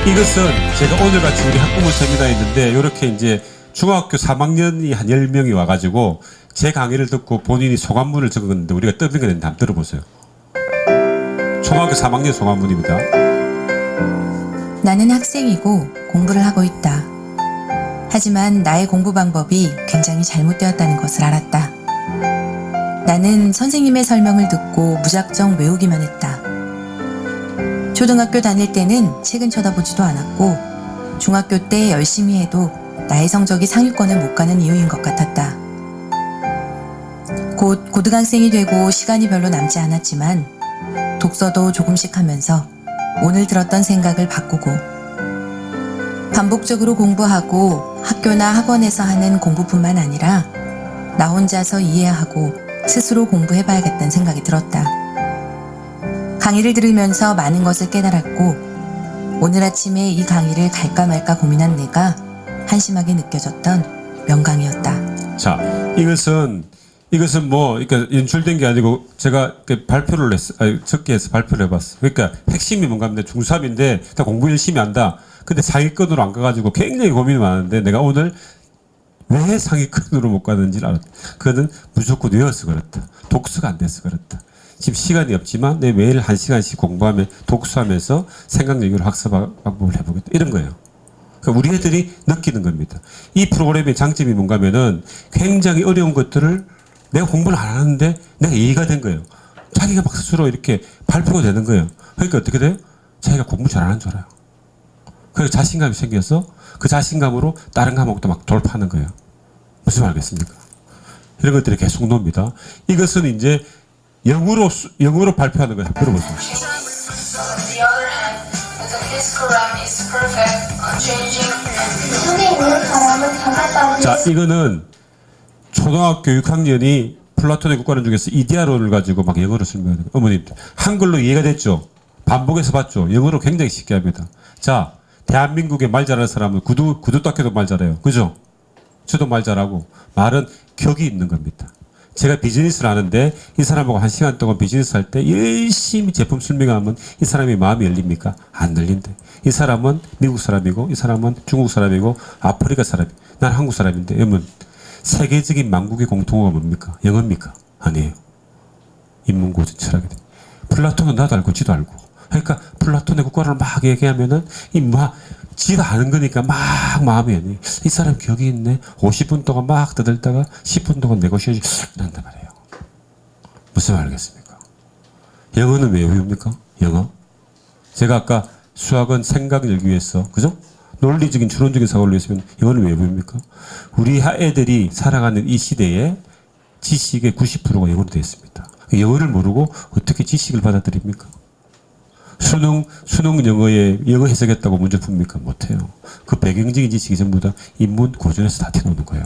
이것은 제가 오늘같이 우리 학부모 세미나에 있는데 이렇게 이제 중학교 3학년이 한 10명이 와가지고 제 강의를 듣고 본인이 소감문을 적었는데 우리가 떠들어냈는데 한번 들어보세요. 중학교 3학년 소감문입니다. 나는 학생이고 공부를 하고 있다. 하지만 나의 공부 방법이 굉장히 잘못되었다는 것을 알았다. 나는 선생님의 설명을 듣고 무작정 외우기만 했다. 초등학교 다닐 때는 책은 쳐다보지도 않았고 중학교 때 열심히 해도 나의 성적이 상위권을 못 가는 이유인 것 같았다. 곧 고등학생이 되고 시간이 별로 남지 않았지만 독서도 조금씩 하면서 오늘 들었던 생각을 바꾸고 반복적으로 공부하고 학교나 학원에서 하는 공부뿐만 아니라 나 혼자서 이해하고 스스로 공부해봐야겠다는 생각이 들었다. 강의를 들으면서 많은 것을 깨달았고 오늘 아침에 이 강의를 갈까 말까 고민한 내가 한심하게 느껴졌던 명강이었다. 자, 이것은 뭐, 그러니까 연출된 게 아니고 제가 발표를 적게 해서 발표를 해봤어. 그러니까 핵심이 뭔가 하면 중3인데 다 공부 열심히 한다. 근데 상위권으로 안 가가지고 굉장히 고민이 많은데 내가 오늘 왜 상위권으로 못 가는지를 알았다. 그거는 무조건 외워서 그렇다. 독서가 안 돼서 그렇다. 지금 시간이 없지만 내 매일 1시간씩 공부하며 독서하면서 생각력으로 학습 방법을 해보겠다. 이런 거예요. 그러니까 우리 애들이 느끼는 겁니다. 이 프로그램의 장점이 뭔가 하면은 굉장히 어려운 것들을 내가 공부를 안 하는데 내가 이해가 된 거예요. 자기가 막 스스로 이렇게 발표가 되는 거예요. 그러니까 어떻게 돼요? 자기가 공부 잘하는 줄 알아요. 그래서 자신감이 생겨서 그 자신감으로 다른 과목도 막 돌파하는 거예요. 무슨 말 알겠습니까? 이런 것들이 계속 나옵니다. 이것은 이제 영어로 발표하는 거예요. 들어보세요. 자, 이거는 초등학교 6학년이 플라톤의 국가론 중에서 이데아론을 가지고 막 영어로 설명해요. 어머님, 한글로 이해가 됐죠? 반복해서 봤죠? 영어로 굉장히 쉽게 합니다. 자, 대한민국에 말 잘하는 사람은 구두닦이도 말 잘해요. 그죠? 저도 말 잘하고 말은 격이 있는 겁니다. 제가 비즈니스를 하는데 이 사람하고 1시간 동안 비즈니스 할 때 열심히 제품 설명하면 이 사람이 마음이 열립니까? 안 열린대. 이 사람은 미국 사람이고 이 사람은 중국 사람이고 아프리카 사람이고 난 한국 사람인데 여러분 세계적인 만국의 공통어가 뭡니까? 영어입니까? 아니에요. 인문고전 철학이 돼. 플라톤은 나도 알고 지도 알고. 그러니까 플라톤의 국가를 막 얘기하면은 지도 아는 거니까 막 마음이 열리. 이 사람 격이 있네. 50분 동안 막 떠들다가 10분 동안 네고시에이션 한단 말이에요. 무슨 말 알겠습니까? 영어는 왜 외웁니까? 영어? 제가 아까 수학은 생각을 위해서, 그죠? 논리적인 추론적인 사고를 위해서면 영어는 왜 배웁니까? 우리 애들이 살아가는 이 시대에 지식의 90%가 영어로 되어 있습니다. 영어를 모르고 어떻게 지식을 받아들입니까? 수능 영어 해석했다고 문제 풉니까? 못해요. 그 배경적인 지식이 전부 다 인문 고전에서 다 튀어나오는 거예요.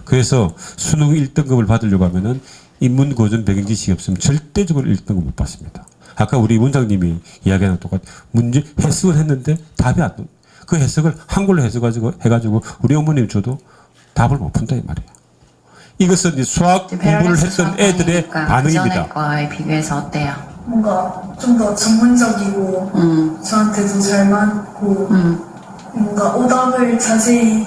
그래서 수능 1등급을 받으려고 하면은 인문 고전 배경 지식이 없으면 절대적으로 1등급 못 받습니다. 아까 우리 원장님이 이야기하는 똑같 문제 해석을 했는데 답이 안 나와요. 그 해석을 한글로 해가지고 우리 어머님 줘도 답을 못 푼다 이 말이에요. 이것은 이제 수학 공부를 했던 애들의 반응입니다. 거에 비교해서 어때요? 뭔가 좀 더 전문적이고 저한테도 잘 맞고 뭔가 오답을 자세히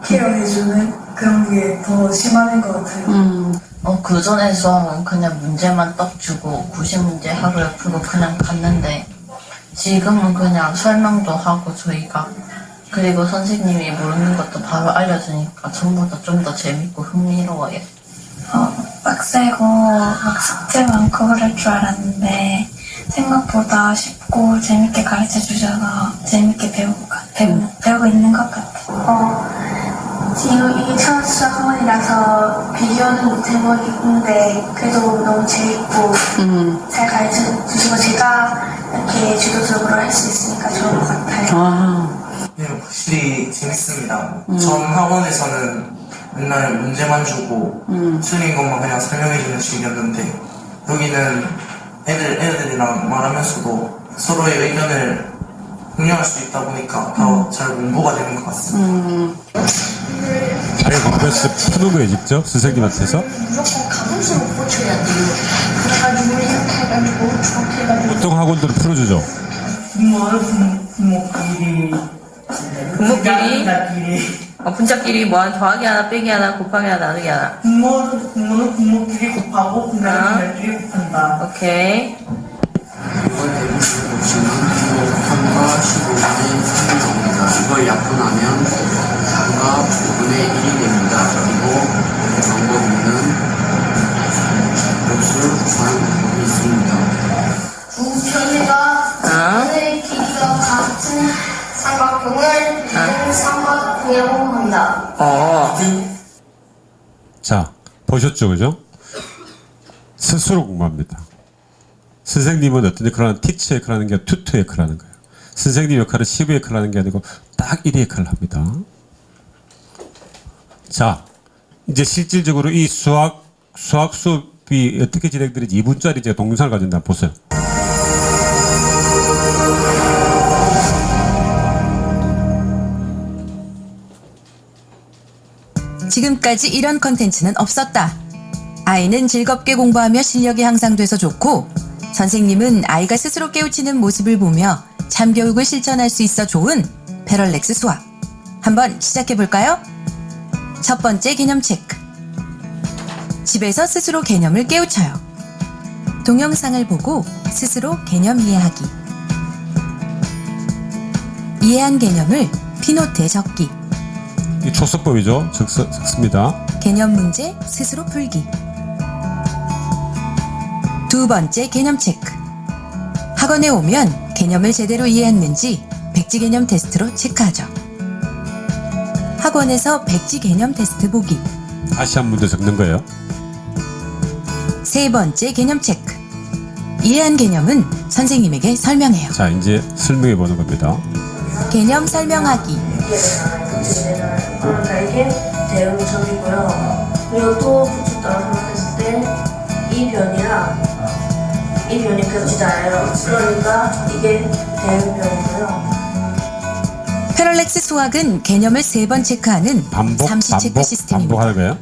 케어해주는 그런 게 더 심한 것 같아요. 그 전에 수학은 그냥 문제만 딱 주고 90문제 하루에 풀고 그냥 갔는데 지금은 그냥 설명도 하고 저희가 그리고 선생님이 모르는 것도 바로 알려주니까 전부 다 좀 더 재밌고 흥미로워요. 빡세고 막 숙제 많고 그럴 줄 알았는데 생각보다 쉽고 재밌게 가르쳐 주셔서 재밌게 배우고 있는 것 같아요. 지금 이게 첫 수학 학원이라서 비교는 못 해보겠는데 그래도 너무 재밌고 잘 가르쳐 주시고 제가 이렇게 주도적으로 할 수 있으니까 좋은 것 같아요. 네, 확실히 재밌습니다. 전 학원에서는 맨날 문제만 주고 틀린 것만 그냥 설명해주는 식이었는데 여기는 애들이랑 말하면서도 서로의 의견을 공유할 수 있다 보니까 더 잘 공부가 되는 것 같습니다. 자기가 공부해서 푸는 거예요, 직접? 선생님한테서? 무조건 가분수로 고쳐야 돼요. 그래가지고 이렇게 해가지고 저렇게 해가지고 보통 학원들은 풀어주죠? 너무 어렵습니다. 분모끼리 분모끼리? 분자끼리 분자끼리 뭐 더하기 하나, 빼기 하나, 곱하기 하나, 나누기 하나. 분모는 분모끼리 곱하고 분자는 분자끼리 곱한다. 오케이. 이걸 대부분 보시면 3과 15분의 3이 나옵니다. 이걸 약분하면 3과 5분의 1이 됩니다. 그리고 방법에는 값을 구하는 방법이 있습니다. 두 편과 하늘의 길이가 같은 삼각형을 삼각형이라고 합니다. 자, 보셨죠, 그죠? 스스로 공부합니다. 선생님은 어떤 역할을 하는 티처 역할을 하는 게 아니라 튜터 역할을 하는 거예요. 선생님 역할은 15 역할을 하는 게 아니고 딱 1 역할을 합니다. 자, 이제 실질적으로 이 수학 수업이 어떻게 진행되는지 2분짜리 제가 동영상을 가진다 한번 보세요. 지금까지 이런 컨텐츠는 없었다. 아이는 즐겁게 공부하며 실력이 향상돼서 좋고, 선생님은 아이가 스스로 깨우치는 모습을 보며 참교육을 실천할 수 있어 좋은 패럴렉스 수학. 한번 시작해볼까요? 첫 번째 개념 체크. 집에서 스스로 개념을 깨우쳐요. 동영상을 보고 스스로 개념 이해하기. 이해한 개념을 피노트에 적기. 이 초서법이죠. 적습니다. 개념 문제 스스로 풀기. 두 번째 개념 체크. 학원에 오면 개념을 제대로 이해했는지 백지 개념 테스트로 체크하죠. 학원에서 백지 개념 테스트 보기. 다시 한 문제 적는 거예요. 세 번째 개념 체크. 이해한 개념은 선생님에게 설명해요. 자, 이제 설명해 보는 겁니다. 개념 설명하기. 그러니까 이게 대응적이고요. 그리고 또 붙였다고 생각했을 때 이 변이랑 이 변이 겹치잖아요. 그러니까 이게 대응변이고요. 패럴렉스 수학은 개념을 3번 체크하는 삼시 체크 시스템입니다. 반복하는 거예요.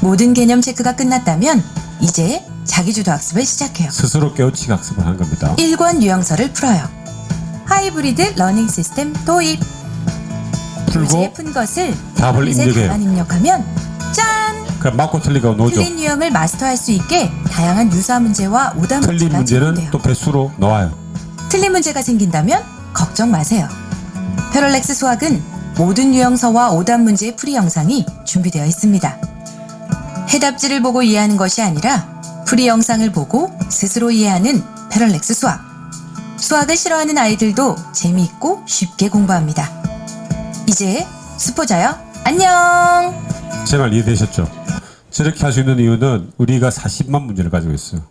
모든 개념 체크가 끝났다면 이제 자기주도 학습을 시작해요. 스스로 깨우치기 학습을 하는 겁니다. 1권 유형서를 풀어요. 하이브리드 러닝 시스템 도입. 풀고 교재에 푼 것을 답을 타블릿에 입력해요. 다만 입력하면 짠! 그럼 맞고 틀리고 노죠. 틀린 유형을 마스터할 수 있게 다양한 유사 문제와 오답 틀린 문제가 문제는 제공돼요. 또 배수로 나와요. 틀린 문제가 생긴다면 걱정 마세요. 패럴렉스 수학은 모든 유형서와 오답 문제의 풀이 영상이 준비되어 있습니다. 해답지를 보고 이해하는 것이 아니라 풀이 영상을 보고 스스로 이해하는 패럴렉스 수학. 수학을 싫어하는 아이들도 재미있고 쉽게 공부합니다. 이제 수포자요. 안녕! 제 말 이해되셨죠? 저렇게 할 수 있는 이유는 우리가 40만 문제를 가지고 있어요.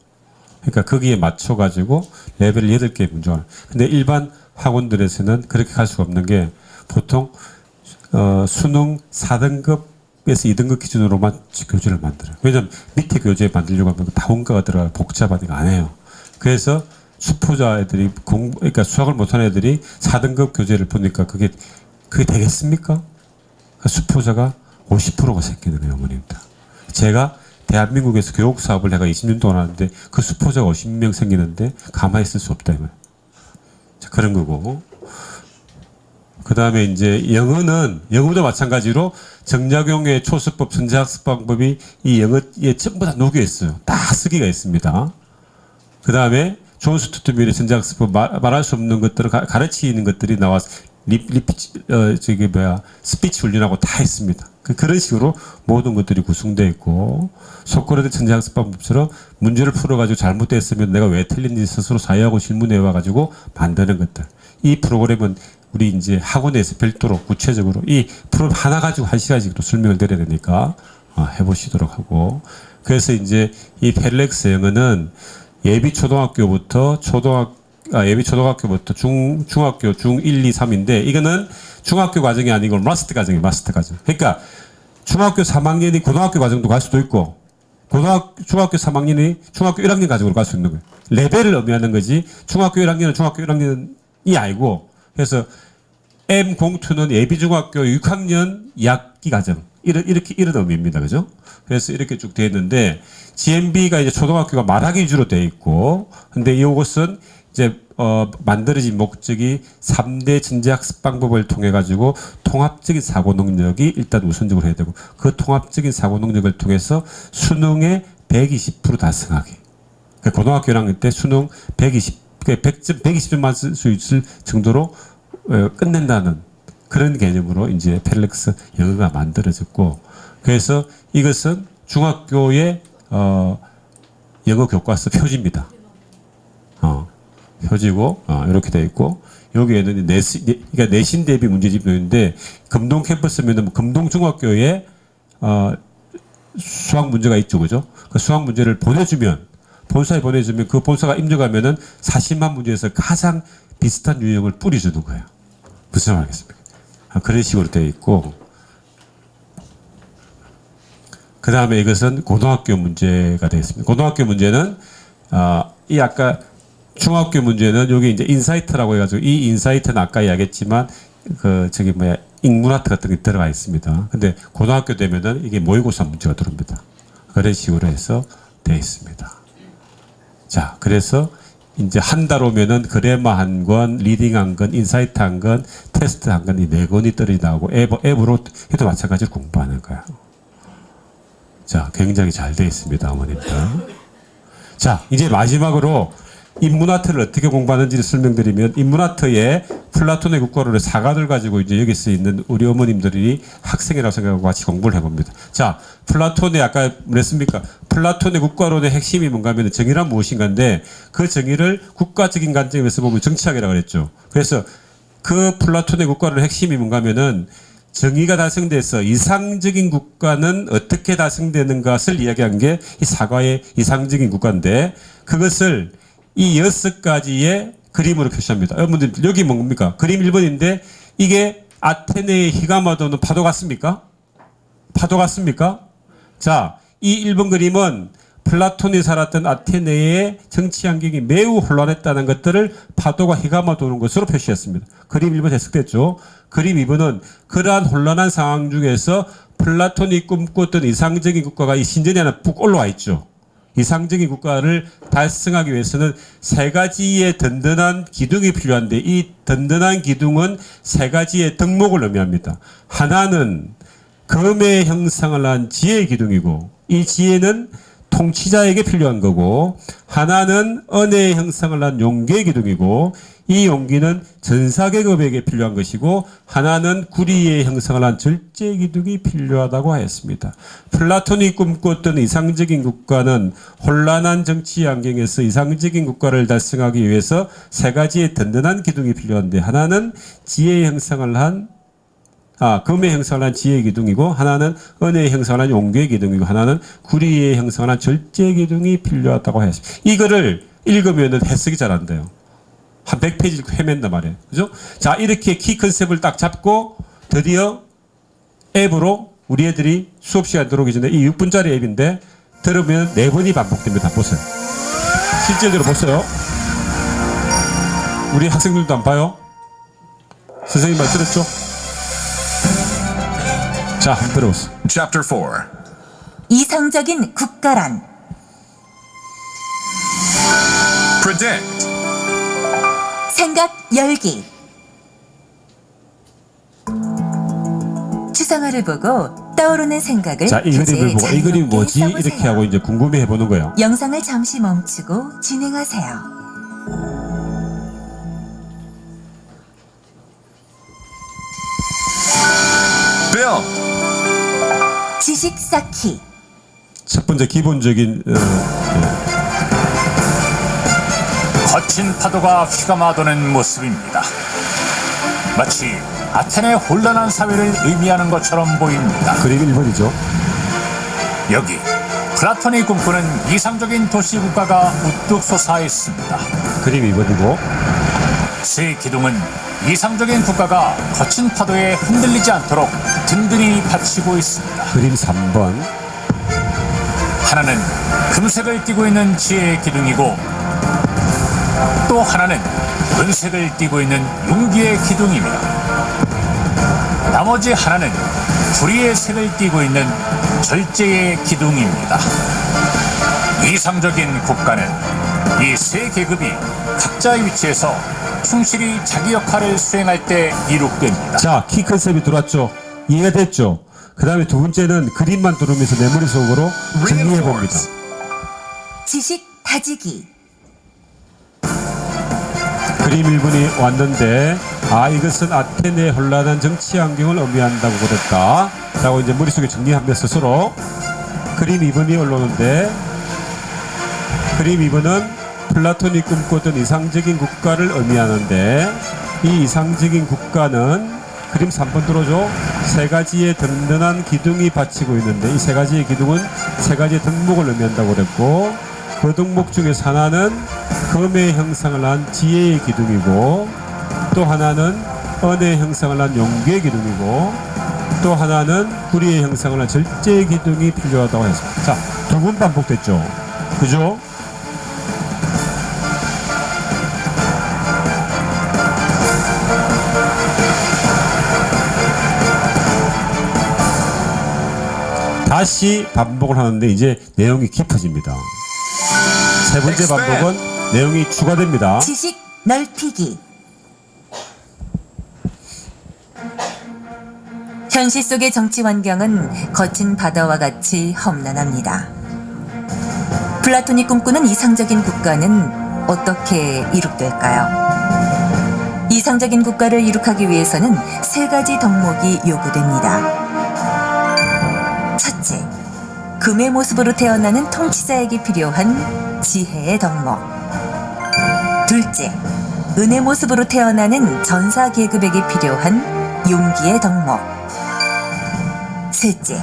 그러니까 거기에 맞춰가지고 레벨 8개의 문제가. 근데 일반 학원들에서는 그렇게 갈 수가 없는 게 보통 수능 4등급에서 2등급 기준으로만 교재를 만들어요. 왜냐면 밑에 교재 만들려고 하면 다 원가가 들어가 복잡하니까 안 해요. 그래서 수포자 애들이 그러니까 수학을 못하는 애들이 4등급 교재를 보니까 그게 되겠습니까? 수포자가 50%가 생기는 거예요, 어머님들. 제가 대한민국에서 교육 사업을 내가 20년 동안 하는데 그 수포자가 50명 생기는데 가만히 있을 수 없다, 이 말. 자, 그런 거고. 그 다음에 이제 영어도 마찬가지로 정약용의 초수법, 전자학습 방법이 이 영어에 전부 다 녹여 있어요. 다 쓰기가 있습니다. 그 다음에 존 스튜어트 밀의 전자학습법 말할 수 없는 것들을 가르치는 것들이 나와서 스피치 훈련하고 다 있습니다. 그런 식으로 모든 것들이 구성되어 있고, 소크라테스 전자학습 방법처럼 문제를 풀어가지고 잘못됐으면 내가 왜 틀린지 스스로 사회하고 질문해 와가지고 만드는 것들. 이 프로그램은 우리 이제 학원에서 별도로 구체적으로 이 프로그램 하나 가지고 1시간씩도 설명을 드려야 되니까 해보시도록 하고, 그래서 이제 이 패럴렉스 영어는 예비 초등학교부터 중학교 중 1, 2, 3인데 이거는 중학교 과정이 아니고 마스터 과정이에요. 마스터 과정. 그러니까 중학교 3학년이 고등학교 과정도 갈 수도 있고 중학교 3학년이 중학교 1학년 과정으로 갈 수 있는 거예요. 레벨을 의미하는 거지 중학교 1학년은 중학교 1학년이 아니고, 그래서 M02는 예비중학교 6학년 2학기 과정 이런 의미입니다. 그죠? 그래서 이렇게 쭉 되어 있는데 GMB가 이제 초등학교가 말하기 위주로 되어 있고, 근데 이것은 이제 만들어진 목적이 3대 전제학습 방법을 통해 가지고 통합적인 사고 능력이 일단 우선적으로 해야 되고 그 통합적인 사고 능력을 통해서 수능에 120% 달성하기. 그러니까 고등학교 1학년 때 수능 100점 120점 맞을 수 있을 정도로 끝낸다는 그런 개념으로 이제 펠렉스 영어가 만들어졌고 그래서 이것은 중학교의 영어 교과서 표지입니다. 표지고 이렇게 되어 있고 여기에는 그러니까 내신 대비 문제집도 있는데 금동 캠퍼스면은 금동 중학교에 수학 문제가 있죠, 그죠? 그 수학 문제를 보내주면 본사에 보내주면 그 본사가 입력하면은 40만 문제에서 가장 비슷한 유형을 뿌려주는 거예요. 무슨 말이겠습니까? 그런 식으로 되어 있고 그 다음에 이것은 고등학교 문제가 되어 있습니다. 고등학교 문제는 이 아까 중학교 문제는 여기 이제 인사이트라고 해가지고 이 인사이트는 아까 이야기했지만 그 저기 뭐야 인문아트 같은 게 들어가 있습니다. 근데 고등학교 되면은 이게 모의고사 문제가 들어옵니다. 그런 식으로 해서 되어 있습니다. 자, 그래서 이제 한 달 오면은 그래마 한 권, 리딩 한 권, 인사이트 한 권, 테스트 한 권, 이 4권이 떨어지 나오고 앱으로 해도 마찬가지로 공부하는 거야. 자, 굉장히 잘 되어 있습니다, 어머님들. 자, 이제 마지막으로 인문아트를 어떻게 공부하는지를 설명드리면 인문아트에 플라톤의 국가론의 사과를 가지고 이제 여기 서 있는 우리 어머님들이 학생이라고 생각하고 같이 공부를 해봅니다. 자, 플라톤의 아까 뭐랬습니까? 플라톤의 국가론의 핵심이 뭔가 하면 정의란 무엇인가인데 그 정의를 국가적인 관점에서 보면 정치학이라고 그랬죠. 그래서 그 플라톤의 국가론의 핵심이 뭔가 하면은 정의가 달성돼서 이상적인 국가는 어떻게 달성되는 것을 이야기한 게 이 사과의 이상적인 국가인데 그것을 이 6가지의 그림으로 표시합니다. 여러분들 여기 뭡니까? 그림 1번인데 이게 아테네의 히가마도는 파도 같습니까? 파도 같습니까? 자, 이 1번 그림은 플라톤이 살았던 아테네의 정치 환경이 매우 혼란했다는 것들을 파도가 휘감아 도는 것으로 표시했습니다. 그림 1번 해석됐죠. 그림 2번은 그러한 혼란한 상황 중에서 플라톤이 꿈꿨던 이상적인 국가가 이 신전에 하나 푹 올라와 있죠. 이상적인 국가를 달성하기 위해서는 3가지의 든든한 기둥이 필요한데 이 든든한 기둥은 3가지의 덕목을 의미합니다. 하나는 검의 형상을 한 지혜의 기둥이고 이 지혜는 통치자에게 필요한 거고 하나는 은혜의 형상을 한 용기의 기둥이고 이 용기는 전사계급에게 필요한 것이고 하나는 구리의 형상을 한 절제의 기둥이 필요하다고 하였습니다. 플라톤이 꿈꿨던 이상적인 국가는 혼란한 정치 환경에서 이상적인 국가를 달성하기 위해서 3가지의 든든한 기둥이 필요한데 하나는 지혜의 형상을 한 금의 형상을 한 지혜의 기둥이고 하나는 은혜의 형상을 한 용기의 기둥이고 하나는 구리의 형상을 한 절제의 기둥이 필요하다고 하였습니다. 이거를 읽으면은 해석이 잘 안 돼요. 한 100페이지를 헤맨단 말이에요. 그죠? 자, 이렇게 키 컨셉을 딱 잡고 드디어 앱으로 우리 애들이 수업 시간 들어오기 전에 이 6분짜리 앱인데 들으면 4번이 반복됩니다. 보세요. 실제로 보세요. 우리 학생들도 안 봐요? 선생님 말 들었죠? 자, 한번 들어보세요. Chapter 4. 이상적인 국가란 Predict. 생각 열기. 추상화를 보고 떠오르는 생각을 자, 이 그림을 보고 이 그림이 뭐지? 써보세요. 이렇게 하고 이제 궁금해 해보는 거예요. 영상을 잠시 멈추고 진행하세요. Build. 지식 쌓기. 첫 번째 기본적인 거친 파도가 휘감아도는 모습입니다. 마치 아테네의 혼란한 사회를 의미하는 것처럼 보입니다. 그림 1번이죠. 여기 플라톤이 꿈꾸는 이상적인 도시 국가가 우뚝 솟아 있습니다. 그림 2번이고 새 기둥은 이상적인 국가가 거친 파도에 흔들리지 않도록 든든히 받치고 있습니다. 그림 3번. 하나는 금색을 띠고 있는 지혜의 기둥이고 또 하나는 은색을 띠고 있는 용기의 기둥입니다. 나머지 하나는 구리의 색을 띠고 있는 절제의 기둥입니다. 이상적인 국가는 이 세 계급이 각자의 위치에서 충실히 자기 역할을 수행할 때 이룩됩니다. 자, 키 컨셉이 들어왔죠? 이해가 됐죠? 그 다음에 두 번째는 그림만 들으면서 내 머릿속으로 정리해 봅니다. 지식 다지기. 그림 1번이 왔는데, 이것은 아테네의 혼란한 정치 환경을 의미한다고 그랬다 라고 이제 머릿속에 정리하면서 서로 그림 2번이 올라오는데, 그림 2번은 플라톤이 꿈꾸던 이상적인 국가를 의미하는데, 이 이상적인 국가는 그림 3번 들어줘. 세 가지의 든든한 기둥이 받치고 있는데, 이 세 가지의 기둥은 세 가지의 덕목을 의미한다고 그랬고, 그 덕목 중에서 하나는 금의 형상을 한 지혜의 기둥이고, 또 하나는 은의 형상을 한 용기의 기둥이고, 또 하나는 구리의 형상을 한 절제의 기둥이 필요하다고 했습니다. 자, 두 번 반복됐죠? 그죠? 다시 반복을 하는데 이제 내용이 깊어집니다. 세 번째 반복은 내용이 추가됩니다. 지식 넓히기. 현실 속의 정치 환경은 거친 바다와 같이 험난합니다. 플라톤이 꿈꾸는 이상적인 국가는 어떻게 이룩될까요? 이상적인 국가를 이룩하기 위해서는 세 가지 덕목이 요구됩니다. 첫째, 금의 모습으로 태어나는 통치자에게 필요한 지혜의 덕목. 둘째, 은의 모습으로 태어나는 전사 계급에게 필요한 용기의 덕목. 셋째,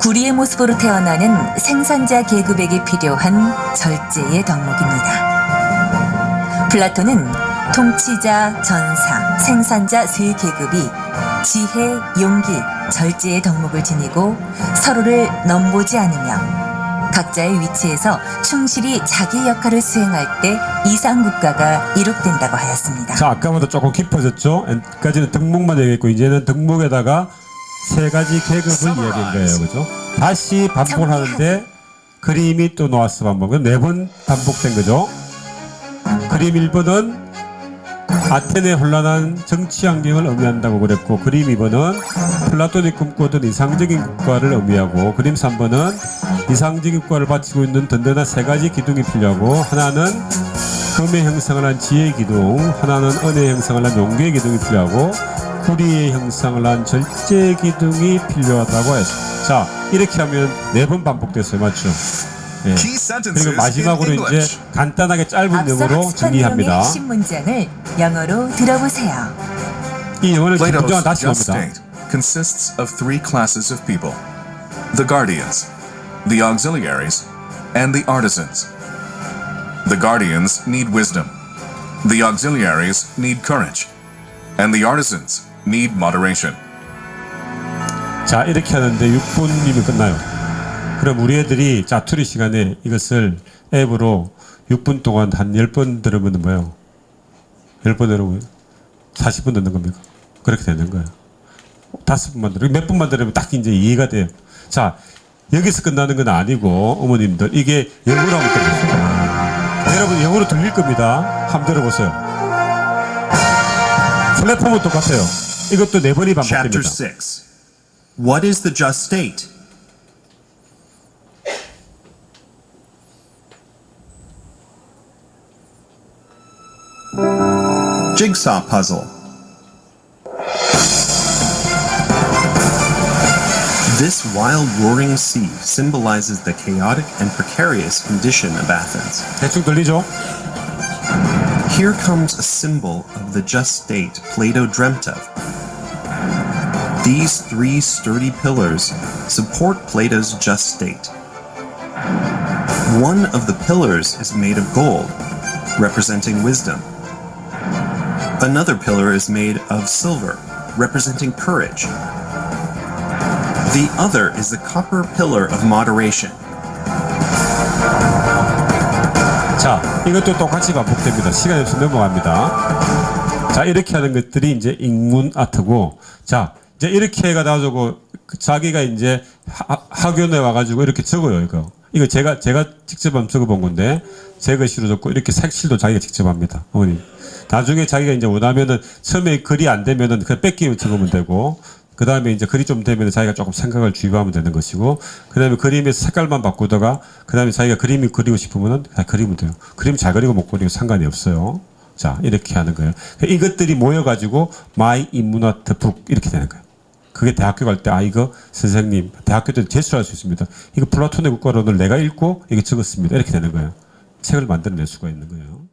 구리의 모습으로 태어나는 생산자 계급에게 필요한 절제의 덕목입니다. 플라톤은 통치자, 전사, 생산자 세 계급이 지혜, 용기, 절제의 덕목을 지니고 서로를 넘보지 않으며 각자의 위치에서 충실히 자기 역할을 수행할 때 이상국가가 이룩된다고 하였습니다. 자, 아까보다 조금 깊어졌죠? 여기까지는 덕목만 얘기했고, 이제는 덕목에다가 세 가지 계급을 이야기한 거예요. 그죠? 다시 반복을 하는데 그림이 또 나왔어. 반복은 네 번 반복된 거죠. 그림 1번은 아테네 혼란한 정치 환경을 의미한다고 그랬고, 그림 2번은 플라톤이 꿈꾸던 이상적인 국가를 의미하고, 그림 3번은 이상적인 국가를 바치고 있는 든든한 세 가지 기둥이 필요하고, 하나는 금의 형상을 한 지혜의 기둥, 하나는 은의 형상을 한 용기의 기둥이 필요하고, 구리의 형상을 한 절제 기둥이 필요하다고 했습니다. 자, 이렇게 하면 네 번 반복됐어요. 맞죠? 예. 그리고 마지막으로 이제 간단하게 짧은 영어로 정리합니다. 핵심 문장을 영어로 들어보세요. 이 영어를 문장은 Plato's 다시 just 봅니다. state consists of three classes of people: the guardians, the auxiliaries, and the artisans. The guardians need wisdom, the auxiliaries need courage, and the artisans need moderation. 자, 이렇게 하는데 6분이면 끝나요. 그럼 우리 애들이 자투리 시간에 이것을 앱으로 6분 동안 한 10번 들으면 뭐예요? 10번 들으면 40분 듣는 겁니까? 그렇게 되는 거예요. 5분만 들으면, 몇 분만 들으면 딱 이제 이해가 돼요. 자, 여기서 끝나는 건 아니고, 어머님들, 이게 영어로 한번 들어보세요. 여러분, 영어로 들릴 겁니다. 한번 들어보세요. 플랫폼은 똑같아요. 이것도 네 번이 반복됩니다. Chapter 6. What is the just state? Jigsaw puzzle. This wild roaring sea symbolizes the chaotic and precarious condition of Athens. 대충 들리죠? Here comes a symbol of the just state Plato dreamt of. These three sturdy pillars support Plato's just state. One of the pillars is made of gold, representing wisdom. Another pillar is made of silver, representing courage. The other is the copper pillar of moderation. 자, 이것도 똑같이 반복됩니다. 시간이 없어 넘어갑니다. 자, 이렇게 하는 것들이 이제 인문 아트고, 자, 이제 이렇게 해가지고 자기가 이제 학원에 와가지고 이렇게 적어요. 이거 이거 제가 직접 한번 적어본 건데 제 글씨로 적고 이렇게 색칠도 자기가 직접 합니다. 어머님. 나중에 자기가 이제 원하면은 처음에 글이 안 되면은 그냥 뺏기면 적으면 되고 그 다음에 이제 글이 좀 되면 자기가 조금 생각을 주입하면 되는 것이고 그 다음에 그림의 색깔만 바꾸다가 그 다음에 자기가 그림이 그리고 싶으면은 그냥 그리면 돼요. 그림 잘 그리고 못 그리고 상관이 없어요. 자 이렇게 하는 거예요. 이것들이 모여가지고 My 인문아트 북 이렇게 되는 거예요. 그게 대학교 갈 때 이거 선생님 대학교 때 제출할 수 있습니다. 이거 플라톤의 국가론을 내가 읽고 이게 적었습니다. 이렇게 되는 거예요. 책을 만들어낼 수가 있는 거예요.